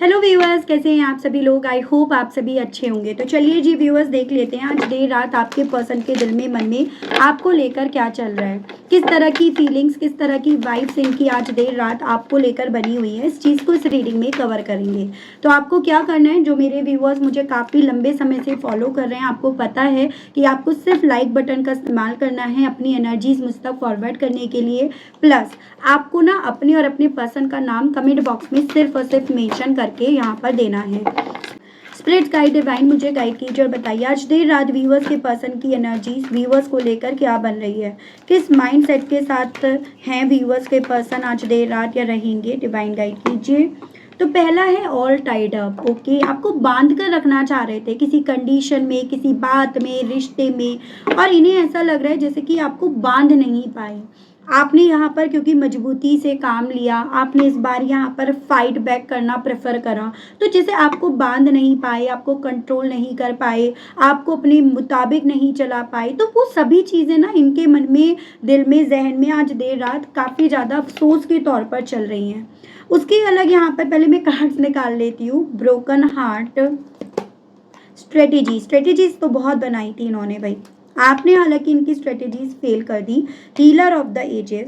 Hello viewers, कैसे हैं आप सभी लोग। आई होप आप सभी अच्छे होंगे। तो चलिए जी व्यूअर्स, देख लेते हैं आज देर रात आपके पर्सन के दिल में, मन में आपको लेकर क्या चल रहा है, किस तरह की फीलिंग्स, किस तरह की वाइब्स इनकी आज देर रात आपको लेकर बनी हुई है। इस चीज़ को इस रीडिंग में कवर करेंगे। तो आपको क्या करना है, जो मेरे व्यूअर्स मुझे काफ़ी लंबे समय से फॉलो कर रहे हैं, आपको पता है कि आपको सिर्फ लाइक बटन का इस्तेमाल करना है अपनी एनर्जीज मुझ तक फॉरवर्ड करने के लिए। प्लस आपको ना अपने और अपने पर्सन का नाम कमेंट बॉक्स में सिर्फ और सिर्फ मेंशन करके यहाँ पर देना है। स्पिरिट गाइड डिवाइन मुझे गाइड कीजिए और बताइए आज देर रात व्यूअर्स के पर्सन की एनर्जीज व्यूअर्स को लेकर क्या बन रही है, किस माइंड सेट के साथ हैं व्यूअर्स के पर्सन आज देर रात या रहेंगे। डिवाइन गाइड कीजिए। तो पहला है ऑल टाइड अप। ओके, आपको बांध कर रखना चाह रहे थे किसी कंडीशन में, किसी बात में, रिश्ते में, और इन्हें ऐसा लग रहा है जैसे कि आपको बांध नहीं पाए। आपने यहाँ पर क्योंकि मजबूती से काम लिया, आपने इस बार यहाँ पर फाइट बैक करना प्रेफर करा, तो जैसे आपको बांध नहीं पाए, आपको कंट्रोल नहीं कर पाए, आपको अपने मुताबिक नहीं चला पाए, तो वो सभी चीज़ें ना इनके मन में, दिल में, जहन में आज देर रात काफ़ी ज़्यादा अफसोस के तौर पर चल रही हैं। उसकी अलग यहाँ पर पहले मैं कार्ड्स निकाल लेती हूँ। ब्रोकन हार्ट, स्ट्रेटेजीज तो बहुत बनाई थी इन्होंने भाई, आपने हालांकि इनकी स्ट्रेटेजीज फेल कर दी। Healer of the ages,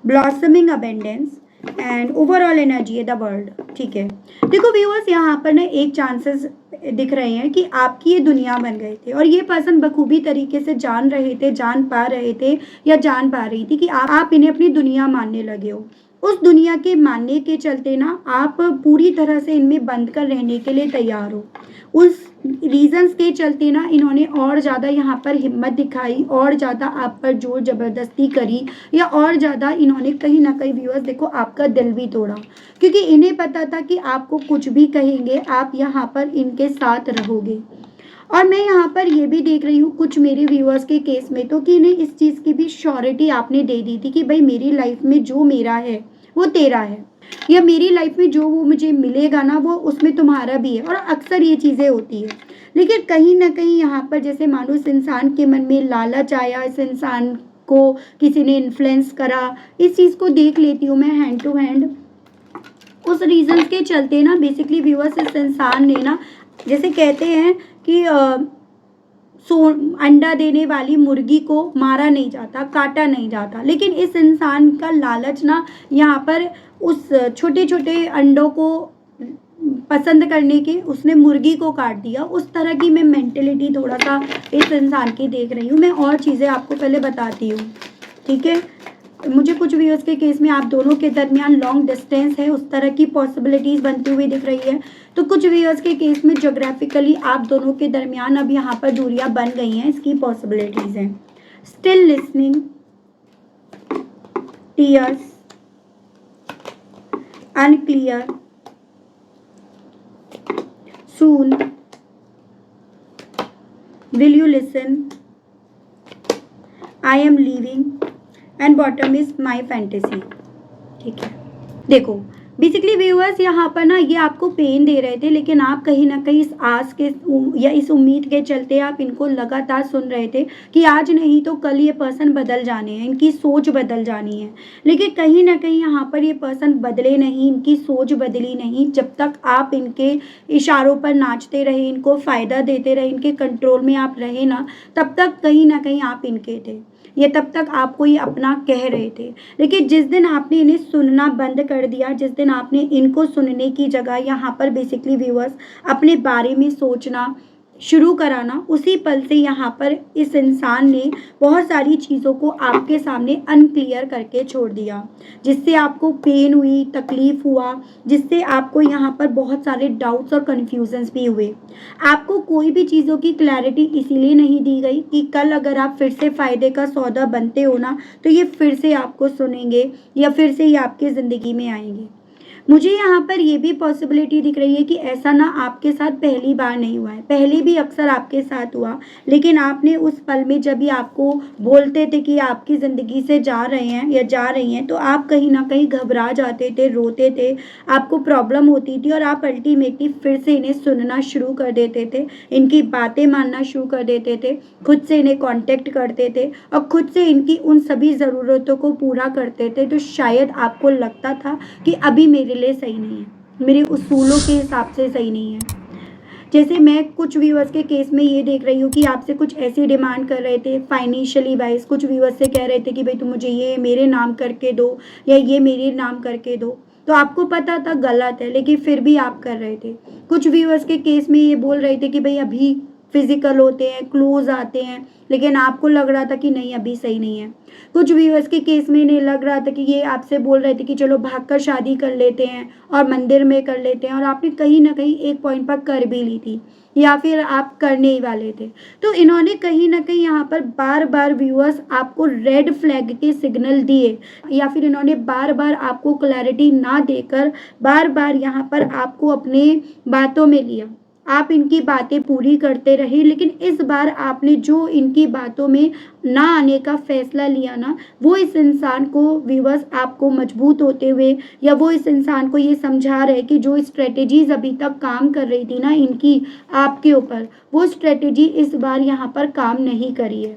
blossoming abundance and overall energy है द वर्ल्ड। ठीक है, देखो व्यूअर्स, यहाँ पर ना एक चांसेस दिख रहे हैं कि आपकी ये दुनिया बन गए थे और ये पर्सन बखूबी तरीके से जान रहे थे, जान पा रहे थे या जान पा रही थी कि आप इन्हें अपनी दुनिया मानने लगे हो। उस दुनिया के मानने के चलते ना आप पूरी तरह से इनमें बंद कर रहने के लिए तैयार हो। उस रीजंस के चलते ना इन्होंने और ज़्यादा यहाँ पर हिम्मत दिखाई, और ज़्यादा आप पर जोर ज़बरदस्ती करी, या और ज़्यादा इन्होंने कहीं ना कहीं व्यूअर्स देखो आपका दिल भी तोड़ा, क्योंकि इन्हें पता था कि आपको कुछ भी कहेंगे आप यहाँ पर इनके साथ रहोगे। और मैं यहाँ पर ये भी देख रही हूँ कुछ मेरे व्यूअर्स के केस में तो कि इन्हें इस चीज़ की भी श्योरिटी आपने दे दी थी कि भाई मेरी लाइफ में जो मेरा है वो तेरा है, या मेरी लाइफ में जो वो मुझे मिलेगा ना वो उसमें तुम्हारा भी है। और अक्सर ये चीज़ें होती है, लेकिन कहीं ना कहीं यहाँ पर जैसे मानो इस इंसान के मन में लालच आया, इस इंसान को किसी ने इन्फ्लुएंस करा, इस चीज़ को देख लेती हूँ मैं हैंड टू हैंड। उस रीजंस के चलते ना बेसिकली व्यूअर्स इस इंसान ने ना, जैसे कहते हैं कि अंडा देने वाली मुर्गी को मारा नहीं जाता, काटा नहीं जाता, लेकिन इस इंसान का लालच ना यहाँ पर उस छोटे छोटे अंडों को पसंद करने के उसने मुर्गी को काट दिया। उस तरह की मैं मेंटेलिटी थोड़ा सा इस इंसान की देख रही हूँ। मैं और चीज़ें आपको पहले बताती हूँ, ठीक है। मुझे कुछ व्यूअर्स के केस में आप दोनों के दरमियान लॉन्ग डिस्टेंस है, उस तरह की पॉसिबिलिटीज बनती हुई दिख रही है। तो कुछ व्यूअर्स के केस में जोग्राफिकली आप दोनों के दरमियान अब यहाँ पर दूरियां बन गई हैं, इसकी पॉसिबिलिटीज हैं। Still listening, tears, unclear, soon, will you listen, I am leaving and bottom is my fantasy. ठीक है, देखो बेसिकली व्यूअर्स यहाँ पर ना ये आपको पेन दे रहे थे, लेकिन आप कहीं ना कहीं इस आस के या इस उम्मीद के चलते आप इनको लगातार सुन रहे थे कि आज नहीं तो कल ये पर्सन बदल जाने हैं, इनकी सोच बदल जानी है। लेकिन कहीं ना कहीं यहाँ पर ये पर्सन बदले नहीं, इनकी सोच बदली नहीं। जब तक आप इनके इशारों पर नाचते रहे, इनको फ़ायदा देते रहे, इनके कंट्रोल में आप रहे ना, तब तक कहीं ना कहीं आप इनके थे, ये तब तक आपको ये अपना कह रहे थे। लेकिन जिस दिन आपने इन्हें सुनना बंद कर दिया, जिस दिन आपने इनको सुनने की जगह यहाँ पर बेसिकली व्यूअर्स अपने बारे में सोचना शुरू कराना, उसी पल से यहाँ पर इस इंसान ने बहुत सारी चीज़ों को आपके सामने अनक्लियर करके छोड़ दिया, जिससे आपको पेन हुई, तकलीफ हुआ, जिससे आपको यहाँ पर बहुत सारे डाउट्स और कन्फ्यूजन्स भी हुए। आपको कोई भी चीज़ों की क्लैरिटी इसीलिए नहीं दी गई कि कल अगर आप फिर से फ़ायदे का सौदा बनते हो ना, तो ये फिर से आपको सुनेंगे या फिर से ये आपकी ज़िंदगी में आएंगे। मुझे यहाँ पर ये भी पॉसिबिलिटी दिख रही है कि ऐसा ना आपके साथ पहली बार नहीं हुआ है, पहले भी अक्सर आपके साथ हुआ, लेकिन आपने उस पल में जब भी आपको बोलते थे कि आपकी ज़िंदगी से जा रहे हैं या जा रही हैं, तो आप कहीं ना कहीं घबरा जाते थे, रोते थे, आपको प्रॉब्लम होती थी, और आप अल्टीमेटली फिर से इन्हें सुनना शुरू कर देते थे, इनकी बातें मानना शुरू कर देते थे, खुद से इन्हें कांटेक्ट करते थे और खुद से इनकी उन सभी ज़रूरतों को पूरा करते थे। तो शायद आपको लगता था कि अभी मेरे लिए सही नहीं है, मेरे उसूलों के हिसाब से सही नहीं है। जैसे मैं कुछ व्यूअर्स के केस में ये देख रही हूँ कि आपसे कुछ ऐसी डिमांड कर रहे थे फाइनेंशियली वाइज, कुछ व्यूअर्स से कह रहे थे कि भाई तुम मुझे ये मेरे नाम करके दो या ये मेरे नाम करके दो, तो आपको पता था गलत है लेकिन फिर भी आप कर रहे थे। कुछ व्यूअर्स के केस में ये बोल रहे थे कि भाई अभी फिजिकल होते हैं, क्लोज आते हैं, लेकिन आपको लग रहा था कि नहीं अभी सही नहीं है। कुछ व्यूअर्स के केस में इन्हें लग रहा था कि ये आपसे बोल रहे थे कि चलो भागकर शादी कर लेते हैं और मंदिर में कर लेते हैं, और आपने कहीं ना कहीं एक पॉइंट पर कर भी ली थी या फिर आप करने ही वाले थे। तो इन्होंने कहीं ना कहीं यहाँ पर बार बार व्यूअर्स आपको रेड फ्लैग के सिग्नल दिए, या फिर इन्होंने बार बार आपको क्लैरिटी ना देकर बार बार यहाँ पर आपको अपने बातों में लिया। आप इनकी बातें पूरी करते रहे, लेकिन इस बार आपने जो इनकी बातों में ना आने का फैसला लिया ना, वो इस इंसान को व्यूअर्स आपको मजबूत होते हुए, या वो इस इंसान को ये समझा रहे कि जो स्ट्रेटेजीज अभी तक काम कर रही थी ना इनकी आपके ऊपर, वो स्ट्रेटेजी इस बार यहाँ पर काम नहीं करी है।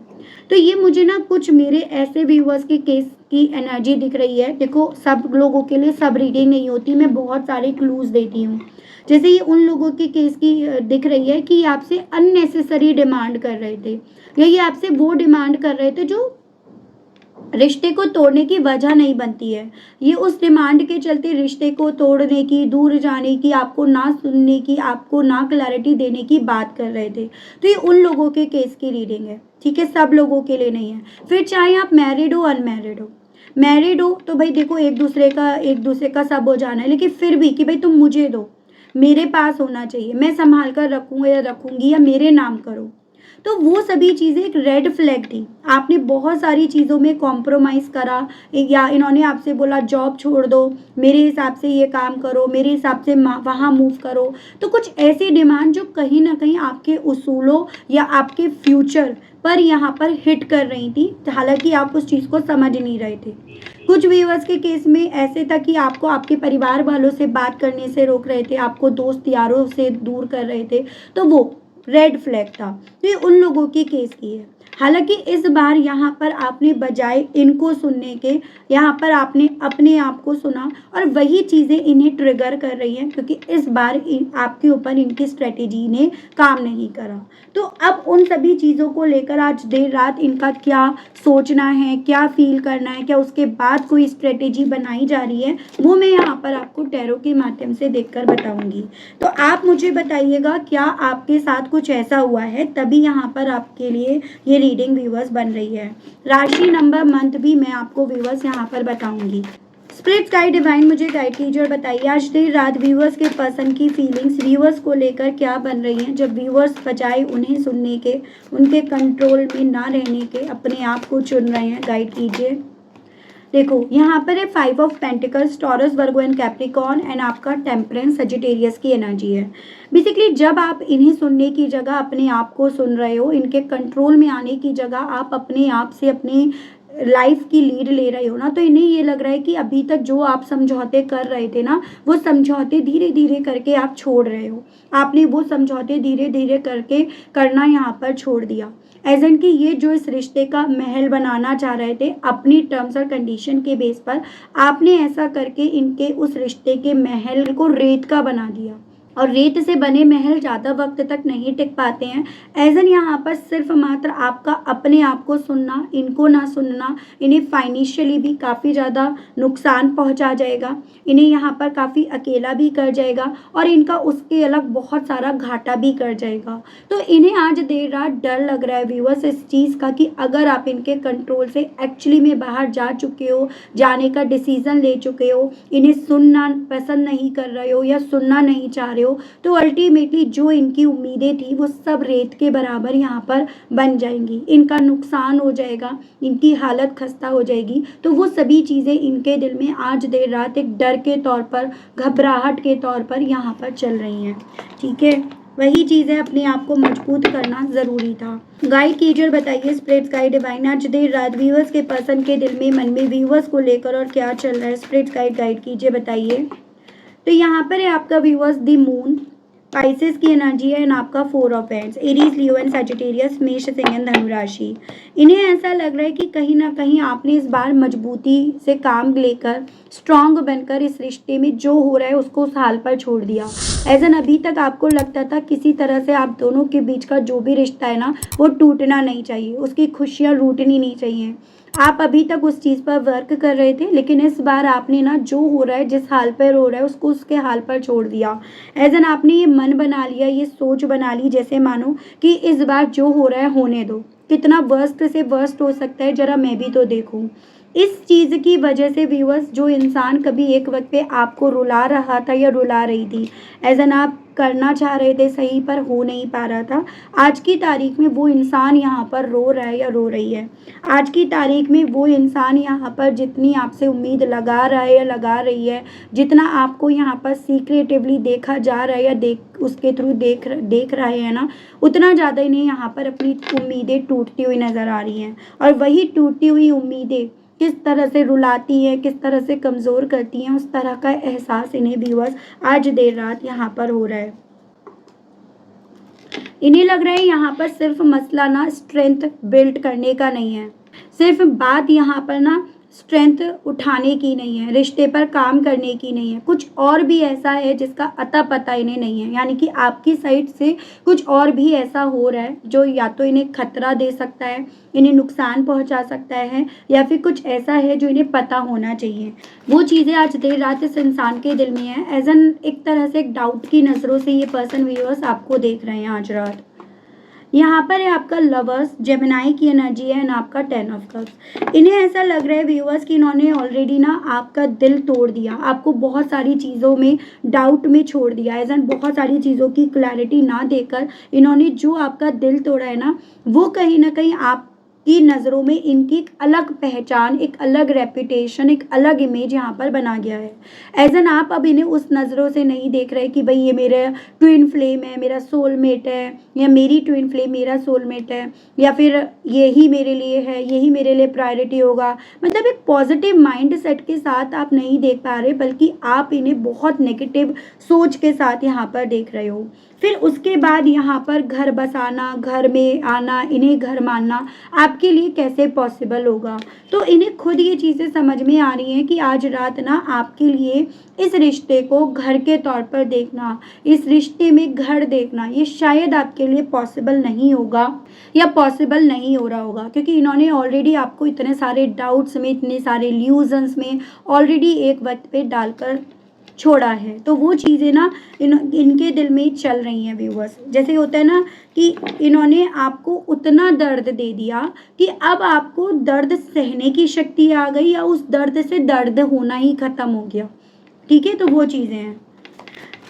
तो ये मुझे ना कुछ मेरे ऐसे व्यूअर्स के केस की एनर्जी दिख रही है। देखो सब लोगों के लिए सब रीडिंग नहीं होती, मैं बहुत सारे क्लूज देती हूँ। जैसे ये उन लोगों के केस की दिख रही है कि आपसे अननेसेसरी डिमांड कर रहे थे, या ये आपसे वो डिमांड कर रहे थे जो रिश्ते को तोड़ने की वजह नहीं बनती है। ये उस डिमांड के चलते रिश्ते को तोड़ने की, दूर जाने की, आपको ना सुनने की, आपको ना क्लैरिटी देने की बात कर रहे थे। तो ये उन लोगों के केस की रीडिंग है, ठीक है, सब लोगों के लिए नहीं है। फिर चाहे आप मैरिड हो अनमैरिड हो, मैरिड हो तो भाई देखो एक दूसरे का सब हो जाना है, लेकिन फिर भी कि भाई तुम मुझे दो, मेरे पास होना चाहिए, मैं संभाल कर रखूँगा या रखूँगी, या मेरे नाम करो, तो वो सभी चीज़ें एक रेड फ्लैग थी। आपने बहुत सारी चीज़ों में कॉम्प्रोमाइज़ करा, या इन्होंने आपसे बोला जॉब छोड़ दो, मेरे हिसाब से ये काम करो, मेरे हिसाब से वहाँ मूव करो। तो कुछ ऐसी डिमांड जो कहीं ना कहीं आपके उसूलों या आपके फ्यूचर पर यहाँ पर हिट कर रही थी, हालांकि आप उस चीज़ को समझ नहीं रहे थे। कुछ व्यूअर्स के केस में ऐसे था कि आपको आपके परिवार वालों से बात करने से रोक रहे थे, आपको दोस्त यारों से दूर कर रहे थे, तो वो रेड फ्लैग था। तो ये उन लोगों की केस की है। हालांकि इस बार यहाँ पर आपने बजाय इनको सुनने के, यहाँ पर आपने अपने आप को सुना, और वही चीज़ें इन्हें ट्रिगर कर रही हैं, क्योंकि इस बार आपके ऊपर इनकी स्ट्रेटेजी ने काम नहीं करा। तो अब उन सभी चीज़ों को लेकर आज देर रात इनका क्या सोचना है, क्या फील करना है, क्या उसके बाद कोई स्ट्रेटेजी बनाई जा रही है, वो मैं यहाँ पर आपको टैरो के माध्यम से देखकर बताऊंगी। तो आप मुझे बताइएगा क्या आपके साथ कुछ ऐसा हुआ है, तभी यहाँ पर आपके लिए ये रीडिंग व्यूअर्स बन रही है। राशि नंबर मंथ भी मैं आपको व्यूअर्स यहाँ पर बताऊंगी। स्पिरिट गाइड डिवाइन मुझे गाइड कीजिए और बताइए आज देर रात व्यूअर्स के पर्सन की फीलिंग्स व्यूअर्स को लेकर क्या बन रही हैं, जब व्यूअर्स बजाय उन्हें सुनने के, उनके कंट्रोल में ना रहने के अपने आप को चुन रहे हैं। गाइड कीजिए। देखो यहाँ पर है 5 of pentacles, Taurus, Virgo and Capricorn, and आपका टेम्परेंस, सजिटेरियस की एनर्जी है। बेसिकली जब आप इन्हें सुनने की जगह अपने आप को सुन रहे हो, इनके कंट्रोल में आने की जगह आप अपने आप से अपनी लाइफ की लीड ले रहे हो ना, तो इन्हें ये लग रहा है कि अभी तक जो आप समझौते कर रहे थे ना, वो समझौते धीरे धीरे करके आप छोड़ रहे हो। आपने वो समझौते धीरे धीरे करके करना यहाँ पर छोड़ दिया। एजेंट कि ये जो इस रिश्ते का महल बनाना चाह रहे थे अपनी टर्म्स और कंडीशन के बेस पर, आपने ऐसा करके इनके उस रिश्ते के महल को रेत का बना दिया, और रेत से बने महल ज़्यादा वक्त तक नहीं टिक पाते हैं। एजन यहाँ पर सिर्फ मात्र आपका अपने आप को सुनना, इनको ना सुनना, इन्हें फाइनेंशियली भी काफ़ी ज़्यादा नुकसान पहुँचा जाएगा, इन्हें यहाँ पर काफ़ी अकेला भी कर जाएगा, और इनका उसके अलग बहुत सारा घाटा भी कर जाएगा। तो इन्हें आज देर रात डर लग रहा है व्यूअर्स इस चीज़ का कि अगर आप इनके कंट्रोल से एक्चुअली में बाहर जा चुके हो, जाने का डिसीज़न ले चुके हो, इन्हें सुनना पसंद नहीं कर रहे हो या सुनना नहीं चाह रहे हो, तो अल्टीमेटली जो इनकी उम्मीदें थी वो सब रेत के बराबर यहाँ पर बन जाएंगी। इनका नुकसान हो जाएगा, इनकी हालत खस्ता हो जाएगी। तो वो सभी चीज़ें इनके दिल में आज देर रात एक डर के तौर पर, घबराहट के तौर पर यहाँ पर चल रही हैं। ठीक है, वही चीज़ें अपने आप को मजबूत करना ज़रूरी था। गाइड कीजिए और बताइए स्पिरिट्स गाइड डिवाइन आज देर रात व्यूअर्स के पर्सन के दिल में, मन में व्यूअर्स को लेकर और क्या चल रहा है। स्पिरिट्स गाइड कीजिए, बताइए। तो यहाँ पर है आपका व्यूअर्स द मून, पाइसेस की एनर्जी है एंड आपका 4 of hands, Aries, Leo and Sagittarius, मेष, सिंह एंड धनु राशि। इन्हें ऐसा लग रहा है कि कहीं ना कहीं आपने इस बार मजबूती से काम लेकर स्ट्रांग बनकर इस रिश्ते में जो हो रहा है उसको उस हाल पर छोड़ दिया। एजन अभी तक आपको लगता था किसी तरह से आप दोनों के बीच का जो भी रिश्ता है ना वो टूटना नहीं चाहिए, उसकी खुशियाँ रूठनी नहीं चाहिए। आप अभी तक उस चीज़ पर वर्क कर रहे थे, लेकिन इस बार आपने ना जो हो रहा है, जिस हाल पर हो रहा है उसको उसके हाल पर छोड़ दिया। एजन आपने ये मन बना लिया, ये सोच बना ली जैसे मानो कि इस बार जो हो रहा है होने दो, कितना वर्स्ट से वर्स्ट हो सकता है जरा मैं भी तो देखूं। इस चीज़ की वजह से व्यूअर्स, जो इंसान कभी एक वक्त पे आपको रुला रहा था या रुला रही थी, एजन आप करना चाह रहे थे सही पर हो नहीं पा रहा था, आज की तारीख में वो इंसान यहाँ पर रो रहा है या रो रही है। आज की तारीख में वो इंसान यहाँ पर जितनी आपसे उम्मीद लगा रहा है या लगा रही है, जितना आपको यहाँ पर सीक्रेटिवली देखा जा रहा है या उसके थ्रू देख रहे हैं ना, उतना ज़्यादा इन्हें यहाँ पर अपनी उम्मीदें टूटती हुई नज़र आ रही हैं। और वही टूटती हुई उम्मीदें किस तरह से रुलाती हैं, किस तरह से कमज़ोर करती हैं, उस तरह का एहसास इन्हें व्यूअर्स आज देर रात यहाँ पर हो रहा है। इन्हें लग रहा है यहाँ पर सिर्फ मसला ना स्ट्रेंथ बिल्ड करने का नहीं है, सिर्फ बात यहाँ पर ना स्ट्रेंथ उठाने की नहीं है, रिश्ते पर काम करने की नहीं है, कुछ और भी ऐसा है जिसका अता पता इन्हें नहीं है। यानी कि आपकी साइड से कुछ और भी ऐसा हो रहा है जो या तो इन्हें खतरा दे सकता है, इन्हें नुकसान पहुंचा सकता है, या फिर कुछ ऐसा है जो इन्हें पता होना चाहिए। वो चीज़ें आज देर रात इस इंसान के दिल में है। एज एन एक तरह से एक डाउट की नज़रों से ये पर्सन व्यूअर्स आपको देख रहे हैं आज रात। यहाँ पर है आपका लवर्स, जेमिनाई की एनर्जी है एंड आपका 10 ऑफ कप्स। इन्हें ऐसा लग रहा है व्यूअर्स कि इन्होंने ऑलरेडी ना आपका दिल तोड़ दिया, आपको बहुत सारी चीज़ों में डाउट में छोड़ दिया। एज एन बहुत सारी चीज़ों की क्लैरिटी ना देकर इन्होंने जो आपका दिल तोड़ा है ना, वो कहीं ना कहीं आप की नज़रों में इनकी एक अलग पहचान, एक अलग रेपुटेशन, एक अलग इमेज यहाँ पर बना गया है। एज एन आप अब इन्हें उस नज़रों से नहीं देख रहे कि भाई ये मेरा ट्विन फ्लेम है, मेरा सोलमेट है, या मेरी ट्विन फ्लेम मेरा सोलमेट है, या फिर यही मेरे लिए है, यही मेरे लिए प्रायोरिटी होगा। मतलब एक पॉजिटिव माइंड सेट के साथ आप नहीं देख पा रहे, बल्कि आप इन्हें बहुत नेगेटिव सोच के साथ यहाँ पर देख रहे हो। फिर उसके बाद यहाँ पर घर बसाना, घर में आना, इन्हें घर मानना आपके लिए कैसे पॉसिबल होगा। तो इन्हें खुद ये चीज़ें समझ में आ रही हैं कि आज रात ना आपके लिए इस रिश्ते को घर के तौर पर देखना, इस रिश्ते में घर देखना, ये शायद आपके लिए पॉसिबल नहीं होगा या पॉसिबल नहीं हो रहा होगा, क्योंकि इन्होंने ऑलरेडी आपको इतने सारे डाउट्स में, इतने सारे इल्यूजन्स में ऑलरेडी एक वक्त पे डालकर छोड़ा है। तो वो चीज़ें ना इनके दिल में चल रही हैं व्यूअर्स। जैसे होता है ना कि इन्होंने आपको उतना दर्द दे दिया कि अब आपको दर्द सहने की शक्ति आ गई, या उस दर्द से दर्द होना ही ख़त्म हो गया। ठीक है, तो वो चीज़ें हैं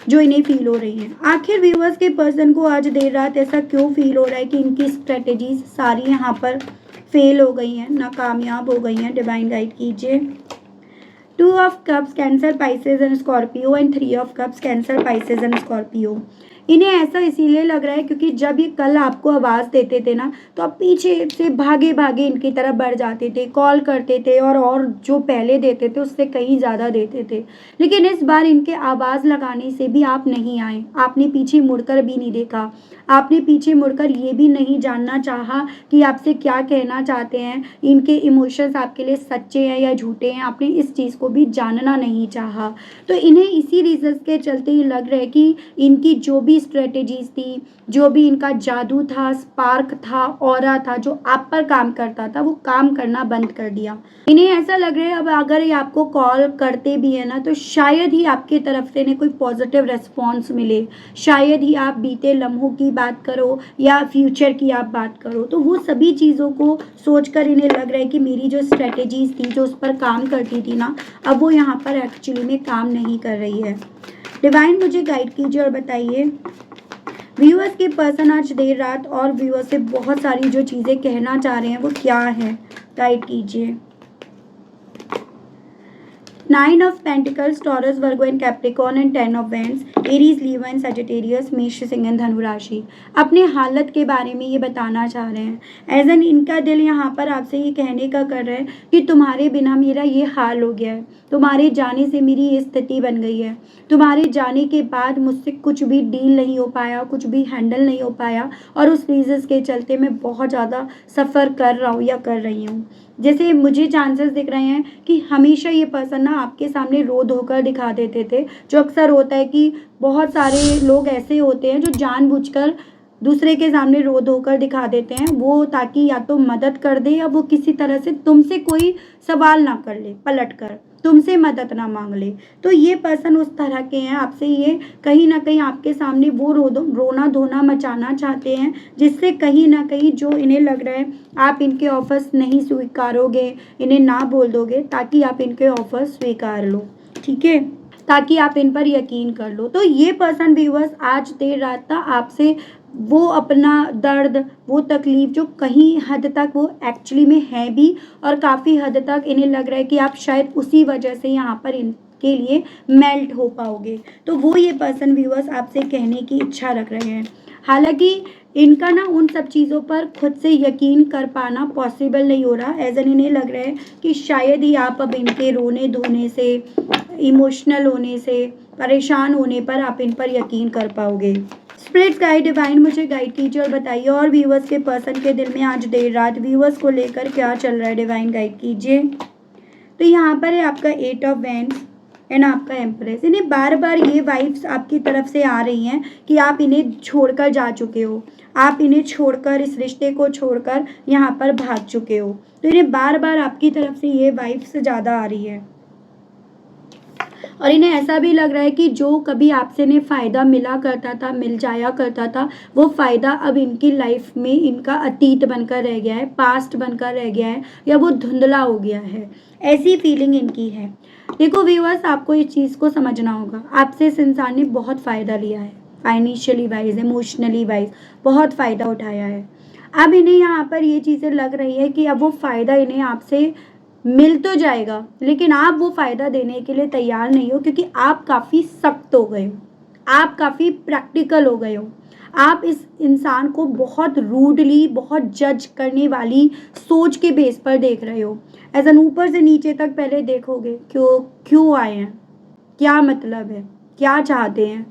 जो इन्हें फील हो रही हैं। आखिर व्यूअर्स के पर्सन को आज देर रात ऐसा क्यों फील हो रहा है कि इनकी स्ट्रेटेजीज सारी यहाँ पर फेल हो गई हैं, नाकामयाब हो गई हैं। डिवाइन गाइड कीजिए। 2 of cups, cancer, Pisces and Scorpio, and 3 of cups, cancer, Pisces and Scorpio. इन्हें ऐसा इसीलिए लग रहा है क्योंकि जब ये कल आपको आवाज़ देते थे ना, तो आप पीछे से भागे भागे इनकी तरफ बढ़ जाते थे, कॉल करते थे, और जो पहले देते थे उससे कहीं ज़्यादा देते थे। लेकिन इस बार इनके आवाज़ लगाने से भी आप नहीं आए, आपने पीछे मुड़कर भी नहीं देखा, आपने पीछे मुड़कर ये भी नहीं जानना चाहा कि आपसे क्या कहना चाहते हैं, इनके इमोशंस आपके लिए सच्चे हैं या झूठे हैं, आपने इस चीज़ को भी जानना नहीं चाहा। तो इन्हें इसी रीजंस के चलते ही लग रहा है कि इनकी जो भी स्ट्रेटेजीज थी, जो भी इनका जादू था, स्पार्क था, ऑरा था, जो आप पर काम करता था, वो काम करना बंद कर दिया। इन्हें ऐसा लग रहा है अब अगर ये आपको कॉल करते भी है ना, तो शायद ही आपकी तरफ से इन्हें कोई पॉजिटिव रिस्पॉन्स मिले, शायद ही आप बीते लम्हों की बात करो या फ्यूचर की आप बात करो। तो वो सभी चीज़ों को सोचकर इन्हें लग रहा है कि मेरी जो स्ट्रेटेजीज थी, जो उस पर काम करती थी ना, अब वो यहाँ पर एक्चुअली में काम नहीं कर रही है। डिवाइन मुझे गाइड कीजिए और बताइए व्यूअर्स के पर्सन आज देर रात और व्यूअर्स से बहुत सारी जो चीज़ें कहना चाह रहे हैं वो क्या है, गाइड कीजिए। Nine of pentacles, Taurus, Virgo and Capricorn and 10 of wands, Aries, Leo and Sagittarius, मेष, सिंह एंड धनु राशि। अपने हालत के बारे में ये बताना चाह रहे हैं। एज एन इनका दिल यहाँ पर आपसे ये कहने का कर रहा है कि तुम्हारे बिना मेरा ये हाल हो गया है, तुम्हारे जाने से मेरी ये स्थिति बन गई है, तुम्हारे जाने के बाद मुझसे कुछ भी डील नहीं हो पाया, कुछ भी हैंडल नहीं हो पाया, और उस रीजन के चलते मैं बहुत ज़्यादा सफ़र कर रहा हूँ या कर रही हूँ। जैसे मुझे चांसेस दिख रहे हैं कि हमेशा ये पर्सन ना आपके सामने रो धोकर दिखा देते थे, जो अक्सर होता है कि बहुत सारे लोग ऐसे होते हैं जो जानबूझकर दूसरे के सामने रो धोकर दिखा देते हैं, वो ताकि या तो मदद कर दे या वो किसी तरह से तुमसे कोई सवाल ना कर ले, पलट कर तुमसे मदद ना मांग ले। तो ये पर्सन उस तरह के हैं, आपसे ये कहीं ना कहीं आपके सामने वो रोना धोना मचाना चाहते हैं, जिससे कहीं ना कहीं जो इन्हें लग रहा है आप इनके ऑफर्स नहीं स्वीकारोगे, इन्हें ना बोल दोगे ताकि आप इनके ऑफर्स स्वीकार लो, ठीक है, ताकि आप इन पर यकीन कर लो। तो ये पर्सन व्यूअर्स आज देर रात तक आपसे वो अपना दर्द, वो तकलीफ जो कहीं हद तक वो एक्चुअली में है भी, और काफ़ी हद तक इन्हें लग रहा है कि आप शायद उसी वजह से यहाँ पर इनके लिए मेल्ट हो पाओगे, तो वो ये पर्सन व्यूअर्स आपसे कहने की इच्छा रख रहे हैं। हालांकि इनका ना उन सब चीज़ों पर खुद से यकीन कर पाना पॉसिबल नहीं हो रहा, एज एन इन्हें लग रहा है कि शायद ही आप अब इनके रोने धोने से, इमोशनल होने से, परेशान होने पर आप इन पर यकीन कर पाओगे। स्प्लिट्स गाइड डिवाइन मुझे गाइड कीजिए और बताइए, और व्यूवर्स के पर्सन के दिल में आज देर रात व्यूवर्स को लेकर क्या चल रहा है, डिवाइन गाइड कीजिए। तो यहाँ पर है आपका 8 ऑफ वेंस एंड आपका एम्प्रेस। इन्हें बार बार ये वाइब्स आपकी तरफ से आ रही हैं कि आप इन्हें छोड़कर जा चुके हो, आप इन्हें छोड़कर, इस रिश्ते को छोड़कर यहाँ पर भाग चुके हो। तो इन्हें बार बार आपकी तरफ से ये वाइब्स ज़्यादा आ रही है, और इन्हें ऐसा भी लग रहा है कि जो कभी आपसे इन्हें फ़ायदा मिला करता था, मिल जाया करता था, वो फ़ायदा अब इनकी लाइफ में इनका अतीत बनकर रह गया है, पास्ट बनकर रह गया है, या वो धुंधला हो गया है, ऐसी फीलिंग इनकी है। देखो व्यूअर्स, आपको इस चीज़ को समझना होगा, आपसे इस इंसान ने बहुत फ़ायदा लिया है, फाइनेंशियली वाइज, इमोशनली वाइज बहुत फ़ायदा उठाया है। अब इन्हें यहाँ पर ये चीज़ें लग रही है कि अब वो फ़ायदा इन्हें आपसे मिल तो जाएगा, लेकिन आप वो फ़ायदा देने के लिए तैयार नहीं हो, क्योंकि आप काफ़ी सख्त हो गए हो, आप काफ़ी प्रैक्टिकल हो गए हो, आप इस इंसान को बहुत रूडली, बहुत जज करने वाली सोच के बेस पर देख रहे हो। एज एन ऊपर से नीचे तक पहले देखोगे, क्यों आए हैं, क्या मतलब है, क्या चाहते हैं।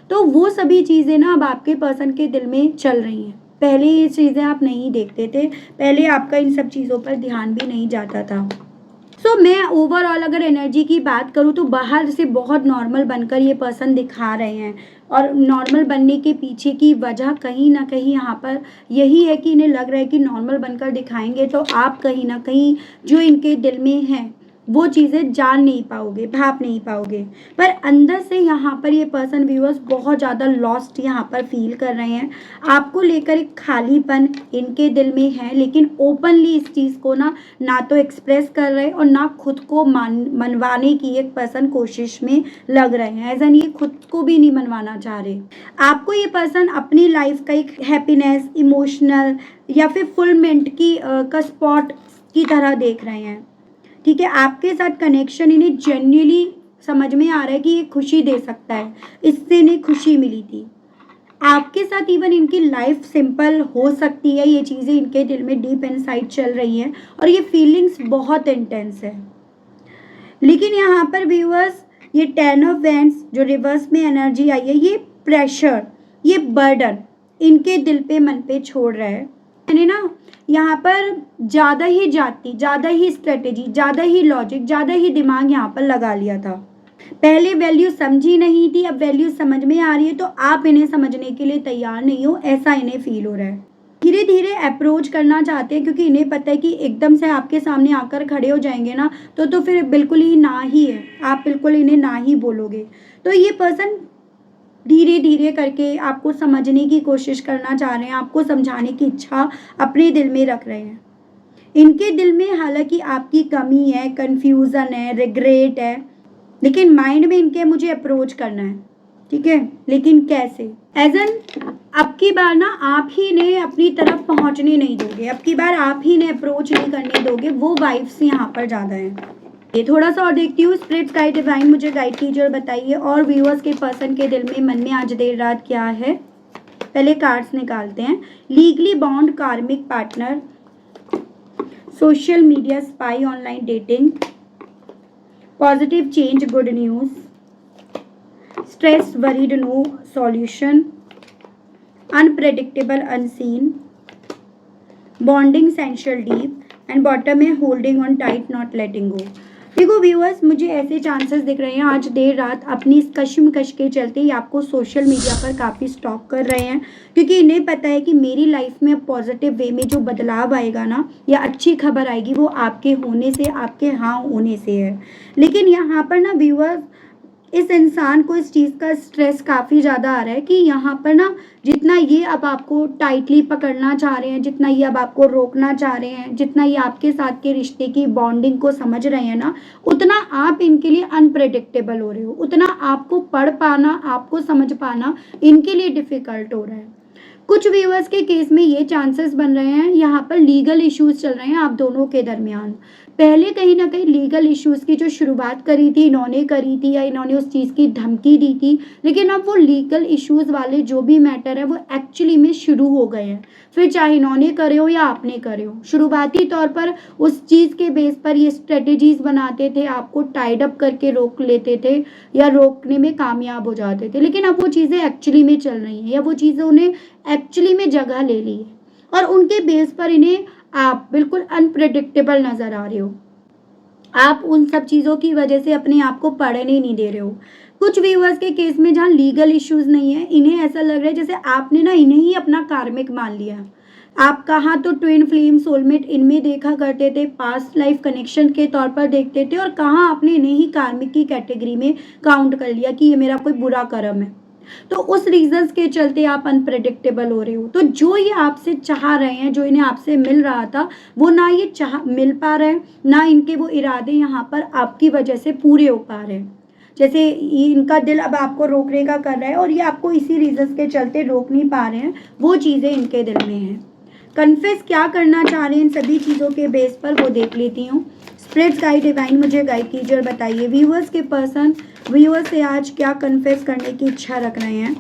तो वो सभी चीज़ें ना अब आपके पर्सन के दिल में चल रही हैं। पहले ये चीज़ें आप नहीं देखते थे, पहले आपका इन सब चीज़ों पर ध्यान भी नहीं जाता था। मैं ओवरऑल अगर एनर्जी की बात करूँ तो बाहर से बहुत नॉर्मल बनकर ये पर्सन दिखा रहे हैं, और नॉर्मल बनने के पीछे की वजह कहीं ना कहीं यहाँ पर यही है कि इन्हें लग रहा है कि नॉर्मल बनकर दिखाएंगे तो आप कहीं ना कहीं जो इनके दिल में है वो चीज़ें जान नहीं पाओगे, भाप नहीं पाओगे। पर अंदर से यहाँ पर ये पर्सन व्यूअर्स बहुत ज़्यादा लॉस्ट यहाँ पर फील कर रहे हैं, आपको लेकर एक खालीपन इनके दिल में है, लेकिन ओपनली इस चीज़ को ना तो एक्सप्रेस कर रहे और ना खुद को मनवाने की एक पर्सन कोशिश में लग रहे हैं, एज एन ये खुद को भी नहीं मनवाना चाह रहे। आपको ये पर्सन अपनी लाइफ का एक हैप्पीनेस, इमोशनल या फिर फुलमेंट की का स्पॉट की तरह देख रहे हैं, ठीक है। आपके साथ कनेक्शन इन्हें जेन्युइनली समझ में आ रहा है कि ये खुशी दे सकता है, इससे इन्हें खुशी मिली थी। आपके साथ इवन इनकी लाइफ सिंपल हो सकती है, ये चीज़ें इनके दिल में डीप इनसाइड चल रही हैं, और ये फीलिंग्स बहुत इंटेंस है। लेकिन यहाँ पर व्यूअर्स, ये 10 ऑफ वेंस जो रिवर्स में एनर्जी आई है, ये प्रेशर, ये बर्डन इनके दिल पे, मन पे छोड़ रहा है। मैंने ना यहाँ पर ज़्यादा ही जाती, ज़्यादा ही स्ट्रेटेजी, ज़्यादा ही लॉजिक, ज़्यादा ही दिमाग यहाँ पर लगा लिया था। पहले वैल्यू समझी नहीं थी, अब वैल्यू समझ में आ रही है, तो आप इन्हें समझने के लिए तैयार नहीं हो, ऐसा इन्हें फील हो रहा है। धीरे धीरे अप्रोच करना चाहते हैं, क्योंकि इन्हें पता है कि एकदम से आपके सामने आकर खड़े हो जाएंगे ना तो फिर बिल्कुल ही ना ही है, आप बिल्कुल इन्हें ना ही बोलोगे। तो ये पर्सन धीरे धीरे करके आपको समझने की कोशिश करना चाह रहे हैं, आपको समझाने की इच्छा अपने दिल में रख रहे हैं। इनके दिल में हालांकि आपकी कमी है, कंफ्यूजन है, रिग्रेट है, लेकिन माइंड में इनके मुझे अप्रोच करना है, ठीक है, लेकिन कैसे? एज एन अब की बार ना आप ही इन्हें अपनी तरफ पहुंचने नहीं दोगे, अब की बार आप ही इन्हें अप्रोच नहीं करने दोगे, वो वाइब्स यहाँ पर ज़्यादा है। ये थोड़ा सा और देखती हूँ। स्पिरिट्स गाइड डिवाइन मुझे गाइड कीजिए और बताइए, और व्यूअर्स के पर्सन के दिल में मन में आज देर रात क्या है। पहले कार्ड्स निकालते हैं। Legally bound karmic partner, social media spy, online dating, positive change, good news, stress worried no solution, unpredictable unseen, bonding sensual deep, and bottom में holding on tight not letting go. देखो viewers, मुझे ऐसे chances दिख रहे हैं आज देर रात अपनी इस कश्मकश के चलते ये आपको सोशल मीडिया पर काफ़ी स्टॉक कर रहे हैं, क्योंकि इन्हें पता है कि मेरी लाइफ में अब पॉजिटिव वे में जो बदलाव आएगा ना, या अच्छी खबर आएगी, वो आपके होने से, आपके हाँ होने से है। लेकिन यहाँ पर ना व्यूअर्स, इस इंसान को इस चीज़ का स्ट्रेस काफ़ी ज़्यादा आ रहा है कि यहाँ पर ना जितना ये अब आपको टाइटली पकड़ना चाह रहे हैं, जितना ये अब आपको रोकना चाह रहे हैं, जितना ये आपके साथ के रिश्ते की बॉन्डिंग को समझ रहे हैं ना, उतना आप इनके लिए अनप्रेडिक्टेबल हो रहे हो, उतना आपको पढ़ पाना, आपको समझ पाना इनके लिए डिफ़िकल्ट हो रहा है। कुछ व्यूअर्स के केस में ये चांसेस बन रहे हैं, यहाँ पर लीगल इश्यूज चल रहे हैं आप दोनों के दरमियान। पहले कहीं ना कहीं लीगल इश्यूज की जो शुरुआत करी थी इन्होंने करी थी, या इन्होंने उस चीज़ की धमकी दी थी, लेकिन अब वो लीगल इश्यूज वाले जो भी मैटर है वो एक्चुअली में शुरू हो गए हैं। फिर चाहे इन्होंने करे हो या आपने करे हो, शुरुआती तौर पर उस चीज़ के बेस पर ये स्ट्रेटेजीज बनाते थे, आपको टाइड अप करके रोक लेते थे या रोकने में कामयाब हो जाते थे, लेकिन अब वो चीज़ें एक्चुअली में चल रही हैं, या वो चीज़ें उन्हें एक्चुअली में जगह ले ली है, और उनके बेस पर इन्हें आप बिल्कुल अनप्रेडिक्टेबल नज़र आ रहे हो। आप उन सब चीज़ों की वजह से अपने आप को पढ़ने नहीं दे रहे हो। कुछ व्यूअर्स के केस में जहाँ लीगल इश्यूज नहीं है, इन्हें ऐसा लग रहा है जैसे आपने ना इन्हें ही अपना कार्मिक मान लिया। आप कहाँ तो ट्विन फ्लेम, सोलमेट इनमें देखा करते थे, पास्ट लाइफ कनेक्शन के तौर पर देखते थे, और कहाँ आपने इन्हें ही कार्मिक की कैटेगरी में काउंट कर लिया कि ये मेरा कोई बुरा कर्म है। तो उस रीजंस के चलते आप अनप्रेडिक्टेबल हो रहे हो। तो जो ये आपसे चाह रहे हैं, जो इन्हें आपसे मिल रहा था, वो ना ये चाह मिल पा रहे हैं, ना इनके वो इरादे यहाँ पर आपकी वजह से पूरे हो पा रहे हैं। जैसे ये इनका दिल अब आपको रोकने का कर रहा है, और ये आपको इसी रीजंस के चलते रोक नहीं पा रहे हैं, वो चीज़ें इनके दिल में हैं। कन्फेस क्या करना चाह रहे हैं इन सभी चीज़ों के बेस पर, वो देख लेती हूँ। स्पिरिट्स गाइड डिवाइन मुझे गाइड कीजिए और बताइए व्यूअर्स के पर्सन व्यूअर्स से आज क्या कन्फेस करने की इच्छा रख रहे हैं।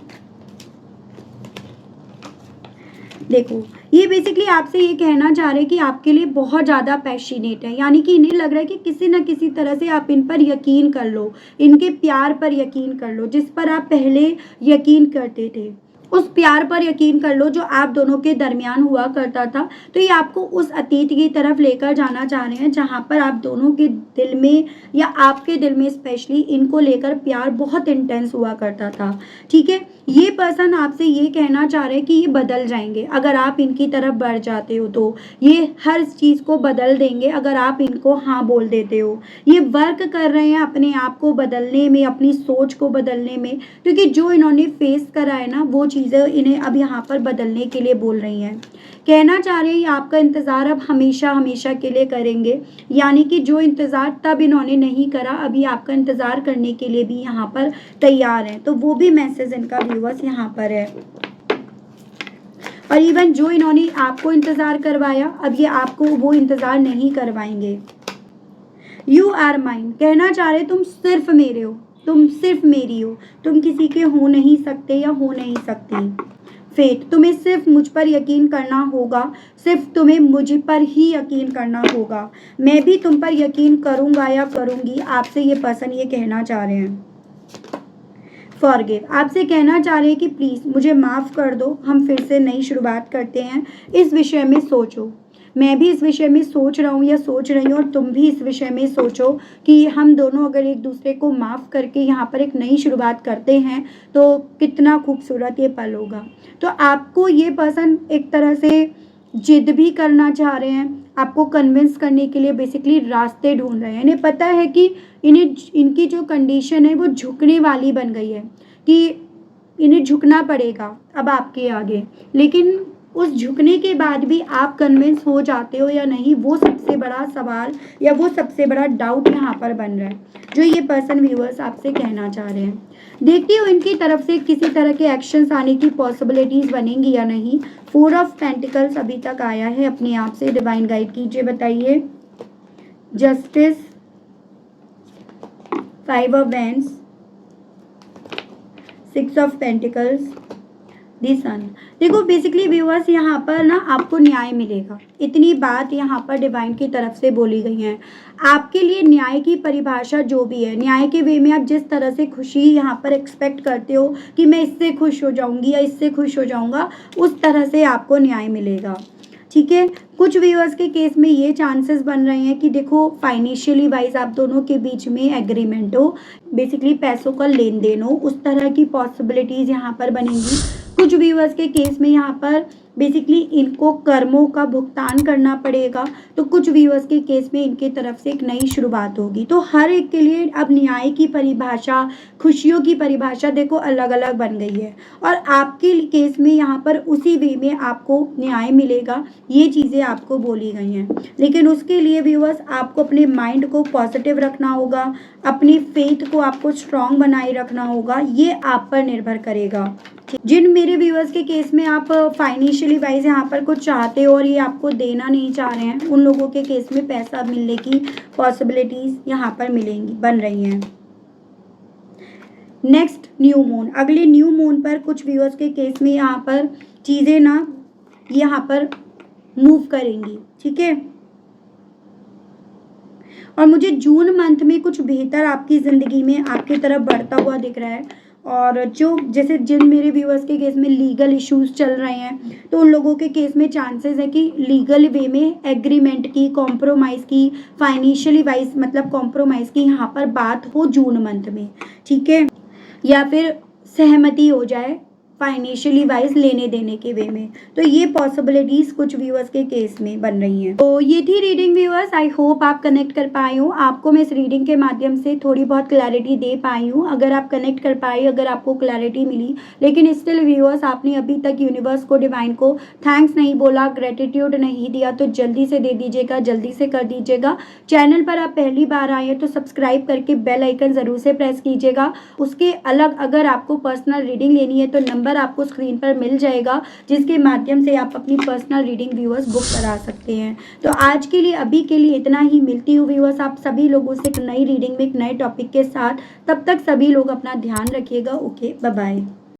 देखो, ये बेसिकली आपसे ये कहना चाह रहे हैं कि आपके लिए बहुत ज़्यादा पैशनेट है, यानी कि इन्हें लग रहा है कि किसी न किसी तरह से आप इन पर यकीन कर लो, इनके प्यार पर यकीन कर लो, जिस पर आप पहले यकीन करते थे, उस प्यार पर यकीन कर लो जो आप दोनों के दरमियान हुआ करता था। तो ये आपको उस अतीत की तरफ लेकर जाना चाह रहे हैं जहाँ पर आप दोनों के दिल में, या आपके दिल में स्पेशली, इनको लेकर प्यार बहुत इंटेंस हुआ करता था। ठीक है, ये पर्सन आपसे ये कहना चाह रहे हैं कि ये बदल जाएंगे अगर आप इनकी तरफ बढ़ जाते हो, तो ये हर चीज़ को बदल देंगे अगर आप इनको हाँ बोल देते हो। ये वर्क कर रहे हैं अपने आप को बदलने में, अपनी सोच को बदलने में, क्योंकि जो इन्होंने फेस करा है ना, वो चीज़ें इन्हें अब यहाँ पर बदलने के लिए बोल रही हैं। कहना चाह रहे हैं ये आपका इंतज़ार अब हमेशा हमेशा के लिए करेंगे, यानी कि जो इंतज़ार तब इन्होंने नहीं करा, अभी आपका इंतज़ार करने के लिए भी यहाँ पर तैयार हैं। तो वो भी मैसेज इनका व्यूअर्स यहाँ पर है। और इवन जो इन्होंने आपको इंतज़ार करवाया, अब ये आपको वो इंतज़ार नहीं करवाएंगे। यू आर माइन कहना चाह रहे तुम सिर्फ मेरे हो, तुम सिर्फ मेरी हो, तुम किसी के हो नहीं सकते या हो नहीं सकती। फेट, तुम्हें सिर्फ मुझ पर यकीन करना होगा, सिर्फ तुम्हें मुझ पर ही यकीन करना होगा। मैं भी तुम पर यकीन करूँगा या करूँगी, आपसे ये पर्सन ये कहना चाह रहे हैं। फॉरगिव, आपसे कहना चाह रहे हैं कि प्लीज़ मुझे माफ़ कर दो, हम फिर से नई शुरुआत करते हैं। इस विषय में सोचो, मैं भी इस विषय में सोच रहा हूँ या सोच रही हूँ, और तुम भी इस विषय में सोचो कि हम दोनों अगर एक दूसरे को माफ़ करके यहाँ पर एक नई शुरुआत करते हैं तो कितना खूबसूरत ये पल होगा। तो आपको ये पर्सन एक तरह से जिद भी करना चाह रहे हैं, आपको कन्विंस करने के लिए बेसिकली रास्ते ढूंढ रहे हैं। इन्हें पता है कि इन्हें इनकी जो कंडीशन है वो झुकने वाली बन गई है, कि इन्हें झुकना पड़ेगा अब आपके आगे, लेकिन उस झुकने के बाद भी आप कन्विंस हो जाते हो या नहीं, वो सबसे बड़ा सवाल या वो सबसे बड़ा डाउट यहाँ पर बन रहा है, जो ये पर्सन व्यूअर्स आपसे कहना चाह रहे हैं। देखती हूँ इनकी तरफ से किसी तरह के एक्शंस आने की पॉसिबिलिटीज़ बनेंगी या नहीं। 4 ऑफ पेंटिकल्स अभी तक आया है अपने आप से, डिवाइन गाइड कीजिए बताइए। Justice, five of wands, six of pentacles, the sun. देखो बेसिकली व्यूअर्स यहाँ पर ना आपको न्याय मिलेगा, इतनी बात यहाँ पर डिवाइन की तरफ से बोली गई है। आपके लिए न्याय की परिभाषा जो भी है, न्याय के वे में आप जिस तरह से खुशी यहाँ पर एक्सपेक्ट करते हो कि मैं इससे खुश हो जाऊंगी या इससे खुश हो जाऊंगा, उस तरह से आपको न्याय मिलेगा। ठीक है, कुछ व्यूअर्स के केस में ये चांसेस बन रहे हैं कि देखो फाइनेंशियली वाइज आप दोनों के बीच में एग्रीमेंट हो, बेसिकली पैसों का लेन देन हो, उस तरह की पॉसिबिलिटीज यहाँ पर बनेंगी। कुछ व्यूअर्स के केस में यहाँ पर बेसिकली इनको कर्मों का भुगतान करना पड़ेगा, तो कुछ व्यूअर्स के केस में इनके तरफ से एक नई शुरुआत होगी। तो हर एक के लिए अब न्याय की परिभाषा, खुशियों की परिभाषा देखो अलग अलग बन गई है, और आपके केस में यहाँ पर उसी वे में आपको न्याय मिलेगा, ये चीज़ें आपको बोली गई हैं। लेकिन उसके लिए व्यूअर्स आपको अपने माइंड को पॉजिटिव रखना होगा, अपनी फेथ को आपको स्ट्रांग बनाए रखना होगा, ये आप पर निर्भर करेगा। जिन मेरे व्यूअर्स के केस में आप फाइनेंशियली वाइज यहाँ पर कुछ चाहते हो और ये आपको देना नहीं चाह रहे हैं, उन लोगों के केस में पैसा मिलने की पॉसिबिलिटीज यहाँ पर मिलेंगी, बन रही हैं। नेक्स्ट न्यू मून, अगले न्यू मून पर कुछ व्यूअर्स के केस में यहाँ पर चीज़ें ना यहाँ पर मूव करेंगी। ठीक है, और मुझे जून मंथ में कुछ बेहतर आपकी ज़िंदगी में आपकी तरफ बढ़ता हुआ दिख रहा है। और जो जैसे जिन मेरे व्यूअर्स के केस में लीगल इश्यूज चल रहे हैं, तो उन लोगों के केस में चांसेस है कि लीगल वे में एग्रीमेंट की, कॉम्प्रोमाइज़ की, फाइनेंशियली वाइज मतलब कॉम्प्रोमाइज़ की यहाँ पर बात हो जून मंथ में। ठीक है, या फिर सहमति हो जाए फाइनेंशियली वाइज लेने देने के वे में, तो ये पॉसिबिलिटीज कुछ व्यूअर्स के केस में बन रही हैं। तो ये थी रीडिंग व्यूअर्स, आई होप आप कनेक्ट कर पाए हो, आपको मैं इस रीडिंग के माध्यम से थोड़ी बहुत क्लैरिटी दे पाई हूँ। अगर आप कनेक्ट कर पाए, अगर आपको क्लैरिटी मिली, लेकिन स्टिल व्यूअर्स आपने अभी तक यूनिवर्स को, डिवाइन को थैंक्स नहीं बोला, ग्रेटिट्यूड नहीं दिया, तो जल्दी से दे दीजिएगा, जल्दी से कर दीजिएगा। चैनल पर आप पहली बार आए हैं तो सब्सक्राइब करके बेल आइकन ज़रूर से प्रेस कीजिएगा। उसके अलग अगर आपको पर्सनल रीडिंग लेनी है तो नंबर आपको स्क्रीन पर मिल जाएगा, जिसके माध्यम से आप अपनी पर्सनल रीडिंग व्यूअर्स बुक करा सकते हैं। तो आज के लिए, अभी के लिए इतना ही। मिलती हूँ व्यूअर्स आप सभी लोगों से एक नई रीडिंग में, एक नए टॉपिक के साथ। तब तक सभी लोग अपना ध्यान रखिएगा। Okay, bye bye.